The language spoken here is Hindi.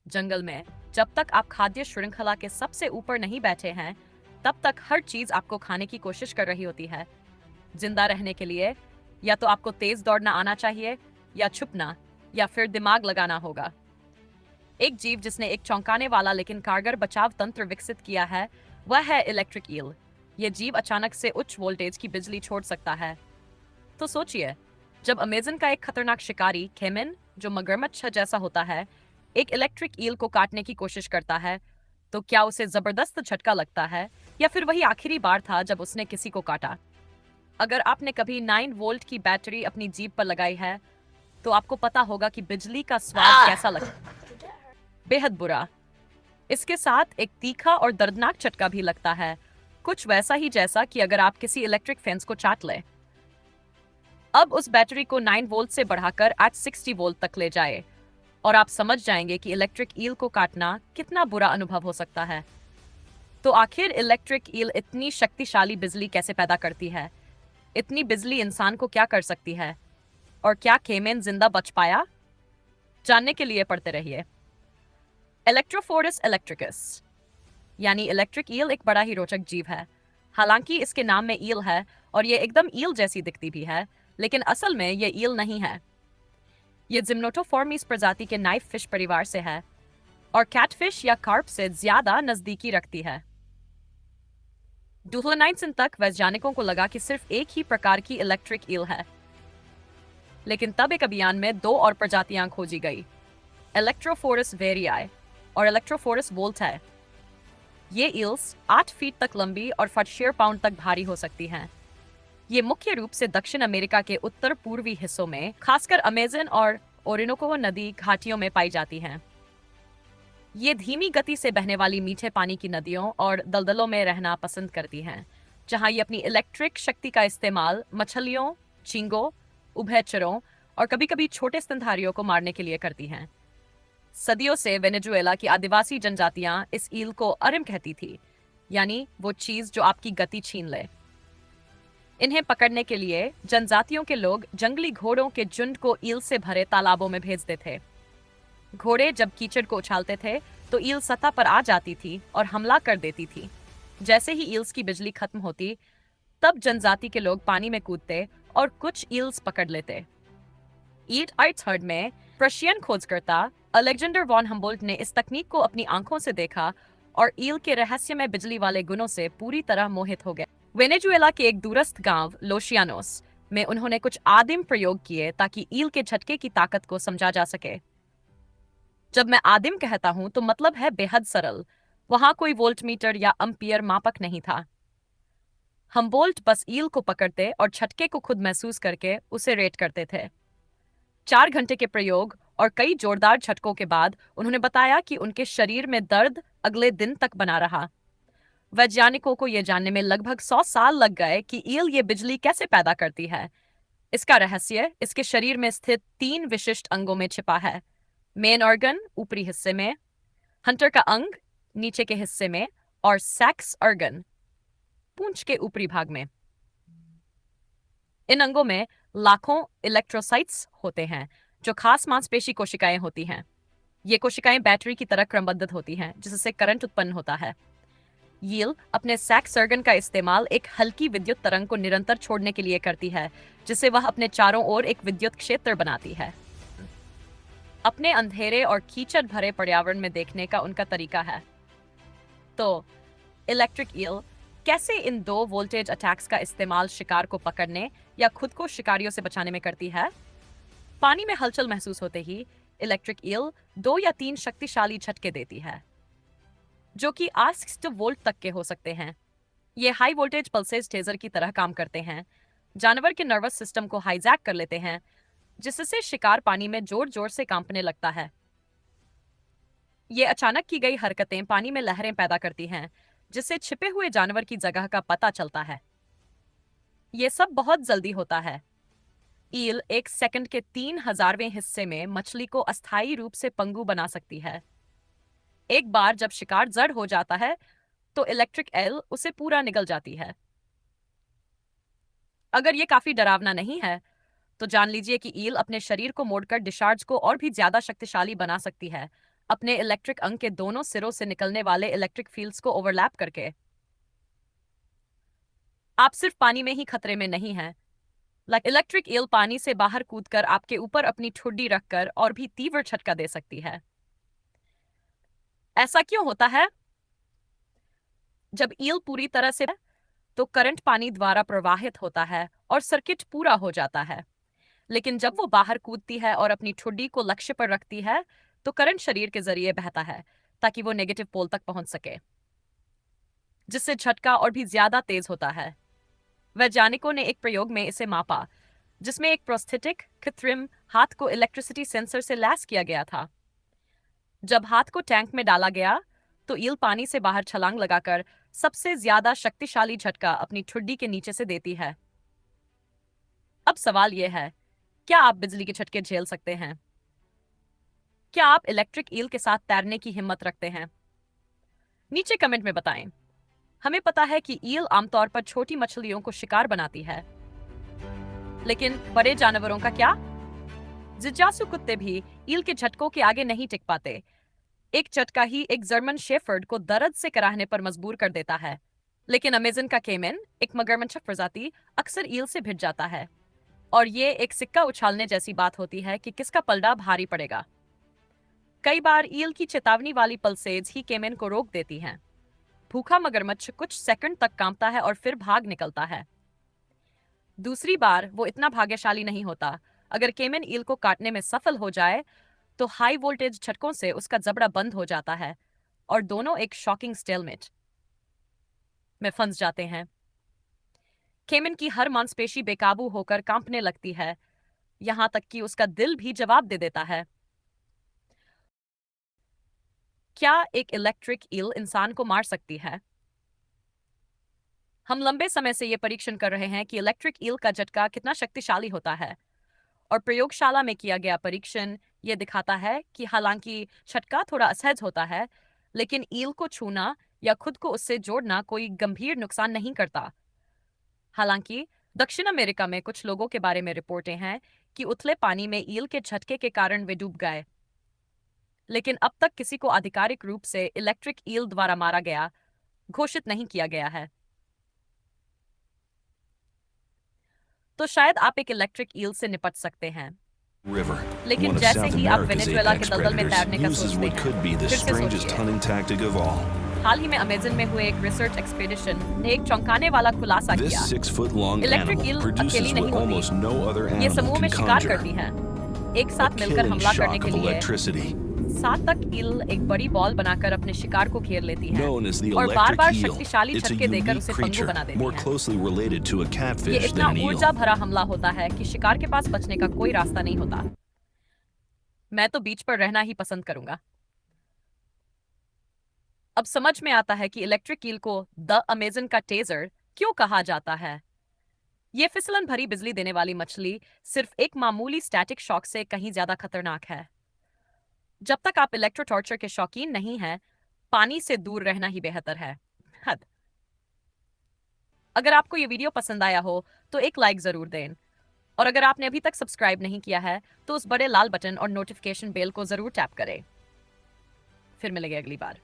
जंगल में जब तक आप खाद्य श्रृंखला के सबसे ऊपर नहीं बैठे हैं, तब तक हर चीज आपको खाने की कोशिश कर रही होती है। जिंदा रहने के लिए या तो आपको तेज दौड़ना आना चाहिए, या छुपना, या फिर दिमाग लगाना होगा। एक जीव जिसने एक चौंकाने वाला लेकिन कारगर बचाव तंत्र विकसित किया है, वह है इलेक्ट्रिक ईल। ये जीव अचानक से उच्च वोल्टेज की बिजली छोड़ सकता है। तो सोचिए, जब अमेजन का एक खतरनाक शिकारी केमिन, जो मगरमच्छ जैसा होता है, एक इलेक्ट्रिक ईल को काटने की कोशिश करता है, तो क्या उसे जबरदस्त झटका लगता है, या फिर वही आखिरी बार था जब उसने किसी को काटा? अगर आपने कभी 9 वोल्ट की बैटरी अपनी जीभ पर लगाई है, तो आपको पता होगा कि बिजली का स्वाद कैसा लगता है। बेहद बुरा। इसके साथ एक तीखा और दर्दनाक झटका भी लगता है, कुछ वैसा ही जैसा कि अगर आप किसी इलेक्ट्रिक फेंस को चाट लें। अब उस बैटरी को 9 वोल्ट से बढ़ाकर आज 60 वोल्ट तक ले जाए, और आप समझ जाएंगे कि इलेक्ट्रिक ईल को काटना कितना बुरा अनुभव हो सकता है। तो आखिर इलेक्ट्रिक ईल इतनी शक्तिशाली बिजली कैसे पैदा करती है? इतनी बिजली इंसान को क्या कर सकती है? और क्या केमेन जिंदा बच पाया? जानने के लिए पढ़ते रहिए। इलेक्ट्रोफोरस इलेक्ट्रिकस यानी इलेक्ट्रिक ईल एक बड़ा ही रोचक जीव है। हालांकि इसके नाम में ईल है और ये एकदम ईल जैसी दिखती भी है, लेकिन असल में ये ईल नहीं है। ये जिम्नोटोफॉर्मीस प्रजाति के नाइफ फिश परिवार से है और कैटफिश या कार्प से ज्यादा नजदीकी रखती है। 2019 तक वैज्ञानिकों को लगा कि सिर्फ एक ही प्रकार की इलेक्ट्रिक ईल है, लेकिन तब एक अभियान में 2 और प्रजातियां खोजी गई, इलेक्ट्रोफोरस वेरियाई और इलेक्ट्रोफोरस वोल्टाई। ये ईल्स 8 फीट तक लंबी और 46 पाउंड तक भारी हो सकती हैं। ये मुख्य रूप से दक्षिण अमेरिका के उत्तर पूर्वी हिस्सों में, खासकर अमेजन और ओरिनोको नदी घाटियों में पाई जाती हैं। ये धीमी गति से बहने वाली मीठे पानी की नदियों और दलदलों में रहना पसंद करती हैं, जहां ये अपनी इलेक्ट्रिक शक्ति का इस्तेमाल मछलियों, झींगों, उभयचरों और कभी-कभी छोटे स्तनधारियों को मारने के लिए करती हैं। सदियों से वेनेजुएला की आदिवासी जनजातियां इस ईल को अरिम कहती थी, यानी वो चीज जो आपकी गति छीन ले। इन्हें पकड़ने के लिए जनजातियों के लोग जंगली घोड़ों के झुंड को ईल से भरे तालाबों में भेजते थे। घोड़े जब कीचड़ को उछालते थे, तो ईल सतह पर आ जाती थी और हमला कर देती थी। जैसे ही ईल्स की बिजली खत्म होती, तब जनजाति के लोग पानी में कूदते और कुछ ईल्स पकड़ लेते। ईट आइट्सहर्ड में प्रशियन खोजकर्ता अलेक्जेंडर वॉन हम्बोल्ट ने इस तकनीक को अपनी आंखों से देखा और ईल के रहस्यमय बिजली वाले गुणों से पूरी तरह मोहित हो गए। वेनेजुएला के एक दूरस्थ गांव लोशियानोस में उन्होंने कुछ आदिम प्रयोग किए ताकि ईल के झटके की ताकत को समझा जा सके। जब मैं आदिम कहता हूं तो मतलब है बेहद सरल। वहां कोई वोल्टमीटर या अम्पियर मापक नहीं था। हम्बोल्ट बस ईल को पकड़ते और झटके को खुद महसूस करके उसे रेट करते थे। 4 घंटे के प्रयोग और कई जोरदार झटकों के बाद उन्होंने बताया कि उनके शरीर में दर्द अगले दिन तक बना रहा। वैज्ञानिकों को यह जानने में लगभग 100 साल लग गए कि ईल ये बिजली कैसे पैदा करती है। इसका रहस्य इसके शरीर में स्थित 3 विशिष्ट अंगों में छिपा है। मेन ऑर्गन ऊपरी हिस्से में, हंटर का अंग नीचे के हिस्से में, और सैक्स ऑर्गन पूंछ के ऊपरी भाग में। इन अंगों में लाखों इलेक्ट्रोसाइट्स होते हैं, जो खास मांसपेशी कोशिकाएं होती हैं। ये कोशिकाएं बैटरी की तरह क्रमबद्ध होती हैं, जिससे करंट उत्पन्न होता है। यील अपने सैक सर्गन का इस्तेमाल एक हल्की विद्युत तरंग को निरंतर छोड़ने के लिए करती है, जिससे वह अपने चारों ओर एक विद्युत क्षेत्र बनाती है। अपने अंधेरे और कीचड़ भरे पर्यावरण में देखने का उनका तरीका है। तो इलेक्ट्रिक ईल कैसे इन 2 वोल्टेज अटैक्स का इस्तेमाल शिकार को पकड़ने या खुद को शिकारियों से बचाने में करती है? पानी में हलचल महसूस होते ही इलेक्ट्रिक ईल 2 या 3 शक्तिशाली झटके देती है, जो कि 8 वोल्ट तक के हो सकते हैं। ये हाई वोल्टेज पल्सेस टेजर की तरह काम करते हैं, जानवर के नर्वस सिस्टम को हाईजैक कर लेते हैं, जिससे शिकार पानी में जोर जोर से कांपने लगता है। ये अचानक की गई हरकतें पानी में लहरें पैदा करती हैं, जिससे छिपे हुए जानवर की जगह का पता चलता है। ये सब बहुत जल्दी होता है। ईल 1 सेकंड के 3,000वें हिस्से में मछली को अस्थायी रूप से पंगु बना सकती है। एक बार जब शिकार जड़ हो जाता है, तो इलेक्ट्रिक ईल उसे पूरा निगल जाती है। अगर ये काफी डरावना नहीं है, तो जान लीजिए कि ईल अपने शरीर को मोड़कर डिस्चार्ज को और भी ज्यादा शक्तिशाली बना सकती है, अपने इलेक्ट्रिक अंग के दोनों सिरों से निकलने वाले इलेक्ट्रिक फील्ड्स को ओवरलैप करके। आप सिर्फ पानी में ही खतरे में नहीं हैं। इलेक्ट्रिक ईल पानी से बाहर कूदकर आपके ऊपर अपनी ठुड्डी रखकर और भी तीव्र झटका दे सकती है। ऐसा क्यों होता है? जब ईल पूरी तरह से तो करंट पानी द्वारा प्रवाहित होता है और सर्किट पूरा हो जाता है। लेकिन जब वो बाहर कूदती है और अपनी ठुड्डी को लक्ष्य पर रखती है तो करंट शरीर के जरिए बहता है ताकि वो नेगेटिव पोल तक पहुंच सके, जिससे झटका और भी ज्यादा तेज होता है। वैज्ञानिकों ने एक प्रयोग में इसे मापा, जिसमें एक प्रोस्थेटिक कृत्रिम हाथ को इलेक्ट्रिसिटी सेंसर से लैस किया गया था। जब हाथ को टैंक में डाला गया तो ईल पानी से बाहर छलांग लगाकर सबसे ज्यादा शक्तिशाली झटका अपनी ठुड्डी के नीचे से देती है। अब सवाल यह है, क्या आप बिजली के झटके झेल सकते हैं? क्या आप इलेक्ट्रिक ईल के साथ तैरने की हिम्मत रखते हैं? नीचे कमेंट में बताएं। हमें पता है कि ईल आमतौर पर छोटी मछलियों को शिकार बनाती है, लेकिन बड़े जानवरों का क्या? जिज्ञासु कुत्ते भी ईल के झटकों के आगे नहीं टिक पाते। एक झटका ही एक जर्मन शेफर्ड को दर्द से कराहने पर मजबूर कर देता है। लेकिन अमेज़न का केमन, एक मगरमच्छ प्रजाति, अक्सर ईल से भिड़ जाता है, और ये एक सिक्का उछालने जैसी बात होती है कि किसका पलड़ा भारी पड़ेगा। कई बार ईल की चेतावनी वाली पल्सेज ही केमन को रोक देती हैं। भूखा मगरमच्छ कुछ सेकंड तक कांपता है और फिर भाग निकलता है। दूसरी बार वो इतना भाग्यशाली नहीं होता। अगर केमन ईल को काटने में सफल हो जाए तो हाई वोल्टेज झटकों से उसका जबड़ा बंद हो जाता है और दोनों एक शॉकिंग स्टेलमेट में फंस जाते हैं। केमन की हर मांसपेशी बेकाबू होकर कांपने लगती है, यहां तक कि उसका दिल भी जवाब दे देता है। क्या एक इलेक्ट्रिक ईल इंसान को मार सकती है? हम लंबे समय से यह परीक्षण कर रहे हैं कि इलेक्ट्रिक ईल का झटका कितना शक्तिशाली होता है, और प्रयोगशाला में किया गया परीक्षण यह दिखाता है कि हालांकि झटका थोड़ा असहज होता है, लेकिन ईल को छूना या खुद को उससे जोड़ना कोई गंभीर नुकसान नहीं करता। हालांकि दक्षिण अमेरिका में कुछ लोगों के बारे में रिपोर्टें हैं कि उथले पानी में ईल के झटके के कारण वे डूब गए, लेकिन अब तक किसी को आधिकारिक रूप से इलेक्ट्रिक ईल द्वारा मारा गया घोषित नहीं किया गया है। तो शायद आप एक इलेक्ट्रिक ईल से निपट सकते हैं, लेकिन जैसे ही आप वेनेजुएला के दलदल में तैरने का सोचते हैं, फिर से सोचिए। हाल ही में अमेज़न में हुए एक रिसर्च एक्सपेडिशन ने एक चौंकाने वाला खुलासा किया। इलेक्ट्रिक ईल अकेली नहीं होती, ये समूह में शिकार करती हैं, एक साथ मिलकर हमला करने के लिए। 7 तक ईल एक बड़ी बॉल बनाकर अपने शिकार को घेर लेती है और बार-बार शक्तिशाली झटके देकर उसे पंगु बना देती है। ये इतना ऊर्जा भरा हमला होता है कि शिकार के पास बचने का कोई रास्ता नहीं होता। मैं तो बीच पर रहना ही पसंद करूंगा। अब समझ में आता है कि इलेक्ट्रिक ईल को द अमेज़न का टेजर क्यों कहा जाता है। ये फिसलन भरी बिजली देने वाली मछली सिर्फ एक मामूली स्टैटिक शॉक से कहीं ज्यादा खतरनाक है। जब तक आप इलेक्ट्रो टॉर्चर के शौकीन नहीं हैं, पानी से दूर रहना ही बेहतर है। हद। अगर आपको ये वीडियो पसंद आया हो तो एक लाइक जरूर दें, और अगर आपने अभी तक सब्सक्राइब नहीं किया है तो उस बड़े लाल बटन और नोटिफिकेशन बेल को जरूर टैप करें। फिर मिलेंगे अगली बार।